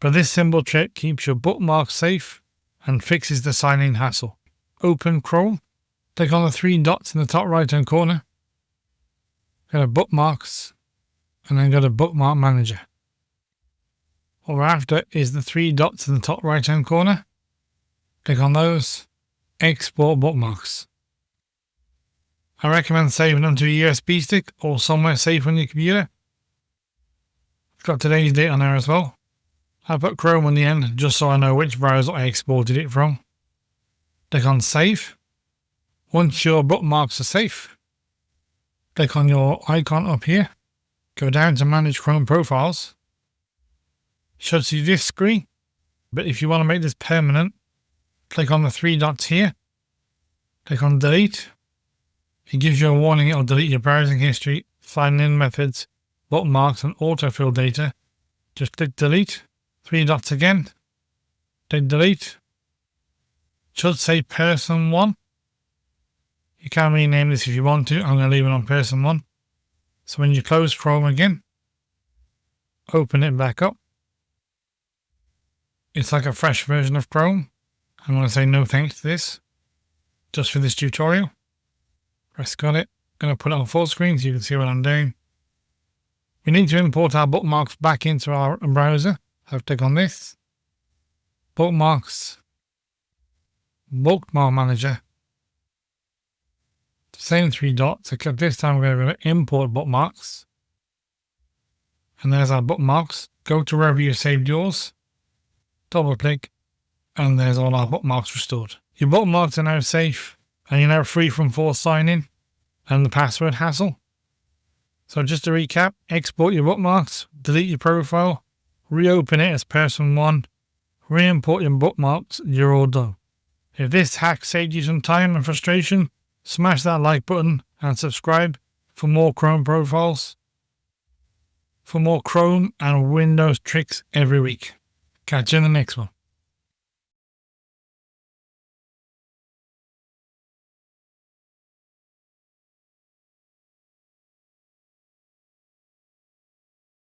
But this simple trick keeps your bookmarks safe and fixes the sign-in hassle. Open Chrome, click on the three dots in the top right hand corner, go to Bookmarks, and then go to Bookmark Manager. What we're after is the three dots in the top right hand corner. Click on those, Export Bookmarks. I recommend saving them to a USB stick or somewhere safe on your computer. It's got today's date on there as well. I put Chrome on the end just so I know which browser I exported it from. Click on Save. Once your bookmarks are safe, click on your icon up here. Go down to Manage Chrome Profiles. Should see this screen, but if you want to make this permanent, click on the three dots here. Click on Delete. It gives you a warning it will delete your browsing history, sign-in methods, bookmarks and autofill data. Just click Delete. Three dots again. Click Delete. Should say Person 1. You can rename this if you want to. I'm going to leave it on Person 1. So when you close Chrome again, open it back up. It's like a fresh version of Chrome. I'm going to say no thanks to this, just for this tutorial. Press got it. I'm going to put it on full screen so you can see what I'm doing. We need to import our bookmarks back into our browser. So click on this. Bookmarks. Bookmark Manager. Same three dots, except this time we're going to import bookmarks. And there's our bookmarks. Go to wherever you saved yours. Double click. And there's all our bookmarks restored. Your bookmarks are now safe. And you're now free from forced sign-in and the password hassle. So just to recap, export your bookmarks, delete your profile, reopen it as Person 1, re-import your bookmarks, you're all done. If this hack saved you some time and frustration, smash that like button and subscribe for more Chrome profiles, for more Chrome and Windows tricks every week. Catch you in the next one.